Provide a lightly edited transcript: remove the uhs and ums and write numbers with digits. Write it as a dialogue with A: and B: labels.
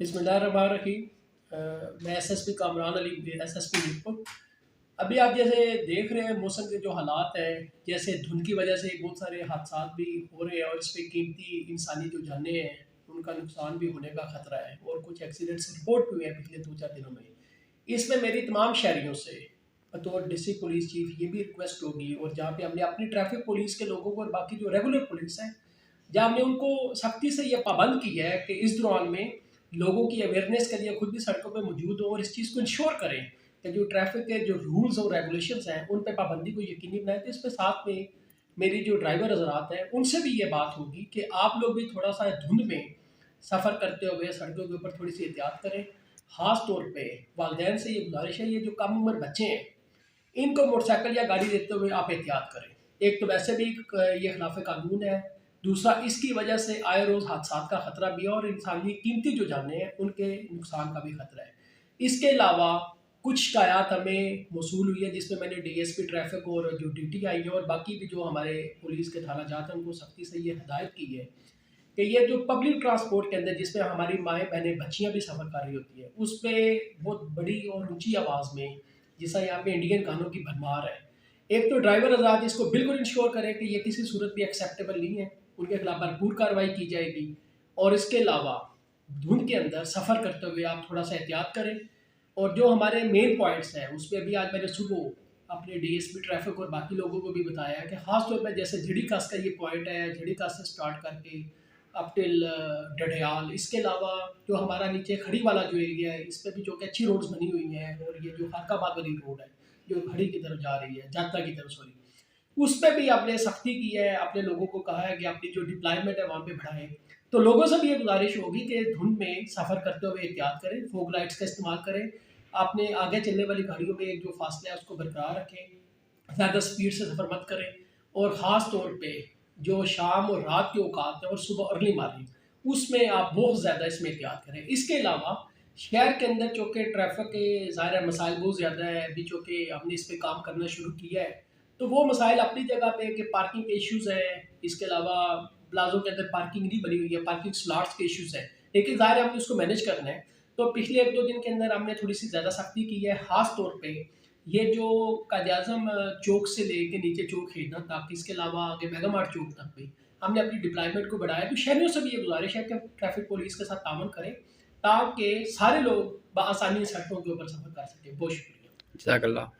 A: बिस्मिल्लाहिर्रहमानिर्रहीम। मैं SSP Kamran Ali, SSP Mirpur. अभी आप जैसे देख रहे हैं मौसम के जो हालात हैं, जैसे धुंध की वजह से बहुत सारे हादसा भी हो रहे हैं और इस पे कीमती इंसानी जो जानें हैं उनका नुकसान भी होने का ख़तरा है और कुछ एक्सीडेंट्स रिपोर्ट हुए हैं पिछले 2-4 दिनों में। इसमें मेरी तमाम शहरियों से बतौर डिस्ट्रिक्ट पुलिस चीफ ये भी रिक्वेस्ट होगी, और जहाँ पे हमने अपनी ट्रैफिक पुलिस के लोगों को और बाकी जो रेगुलर पुलिस है, जहाँ हमने उनको सख्ती से ये पाबंद किया है कि इस दौरान में लोगों की अवेयरनेस के लिए खुद भी सड़कों पे मौजूद हो और इस चीज़ को इंश्योर करें कि जो ट्रैफिक के जो रूल्स और रेगुलेशंस हैं उन पे पाबंदी को यकीनी बनाएं। तो इसमें साथ में मेरी जो ड्राइवर हजरात हैं उनसे भी ये बात होगी कि आप लोग भी थोड़ा सा धुंध में सफ़र करते हुए सड़कों के ऊपर थोड़ी सी एहतियात करें। ख़ास तौर पे वालिदैन से ये गुजारिश है, ये जो कम उम्र बच्चे हैं इनको मोटरसाइकिल या गाड़ी देते हुए आप एहतियात करें। एक तो वैसे भी ये खिलाफ कानून है, दूसरा इसकी वजह से आए रोज़ हादसात का ख़तरा भी है और इंसानी कीमती जो जानें हैं उनके नुकसान का भी ख़तरा है। इसके अलावा कुछ शिकायत हमें मौसूल हुई है जिसमें मैंने डीएसपी ट्रैफिक और जो डीटीआई है और बाकी भी जो हमारे पुलिस के थाना जात हैं उनको सख्ती से ये हिदायत की है कि ये जो पब्लिक ट्रांसपोर्ट के अंदर जिसमें हमारी माएँ बहनें बच्चियाँ भी सफ़र कर रही होती है, उस पे बहुत बड़ी और ऊँची आवाज़ में, जैसा यहाँ पे इंडियन गानों की भरमार है। एक तो ड्राइवर हज़रात इसको बिल्कुल इंश्योर करें कि ये किसी सूरत भी एक्सेप्टेबल नहीं है, उनके खिलाफ भरपूर कार्रवाई की जाएगी। और इसके अलावा धुंध के अंदर सफ़र करते हुए आप थोड़ा-सा एहतियात करें। और जो हमारे मेन पॉइंट्स हैं, उसपे भी आज मैंने सुबह अपने डीएसपी ट्रैफिक और बाकी लोगों को भी बताया है कि ख़ास तौर पे जैसे झिड़ी कस का ये पॉइंट है, झिड़ी कस से स्टार्ट करके अप टिल डडियाल। इसके अलावा जो हमारा नीचे खड़ी वाला जो एरिया है, इस पे भी जो कि अच्छी रोड्स बनी हुई हैं, और ये जो खाकाबाद वाली रोड है, जो खड़ी की तरफ जा रही है, जात्रा की तरफ सॉरी, उस पे भी आपने सख्ती की है, आपने लोगों को कहा है कि अपनी जो डिप्लॉयमेंट है वहाँ पे बढ़ाएँ। तो लोगों से भी ये गुज़ारिश होगी कि धुंध में सफ़र करते हुए एहतियात करें, फॉग लाइट्स का इस्तेमाल करें, आपने आगे चलने वाली गाड़ियों में जो फ़ासला है उसको बरकरार रखें, ज़्यादा स्पीड से सफ़र मत करें। और ख़ास तौर पे जो शाम और रात के औकात हैं और सुबह अर्ली मॉर्निंग, उसमें आप बहुत ज़्यादा इसमें एहतियात करें। इसके अलावा शहर के अंदर चूँकि ट्रैफ़िक के ज़ाहिर है मसाइल बहुत ज़्यादा है, अभी चूँकि हमने इस पे काम करना शुरू किया है, तो वो मसाइल अपनी जगह पे कि पार्किंग के इश्यूज़ हैं, इसके अलावा प्लाज़ों के अंदर पार्किंग नहीं बनी हुई है, पार्किंग स्लॉट्स के इश्यूज़ हैं, लेकिन ज़ाहिर है हमने उसको मैनेज करना है। तो पिछले 1-2 दिन के अंदर हमने थोड़ी-सी ज़्यादा सख्ती की है, ख़ास तौर पे ये जो कायद-ए-आज़म चौक से लेके नीचे चौक खरीदना तक, इसके अलावा आगे मेगा मार्ट चौक तक भी हमने अपनी डिप्लॉयमेंट को बढ़ाया। तो शहरियों से भी ये गुज़ारिश है कि ट्रैफ़िक पुलिस के साथ ताउन करें, ताकि सारे लोग बआसानी सड़कों के ऊपर सफ़र कर सकें। बहुत शुक्रिया।
B: जज़ाकल्लाह।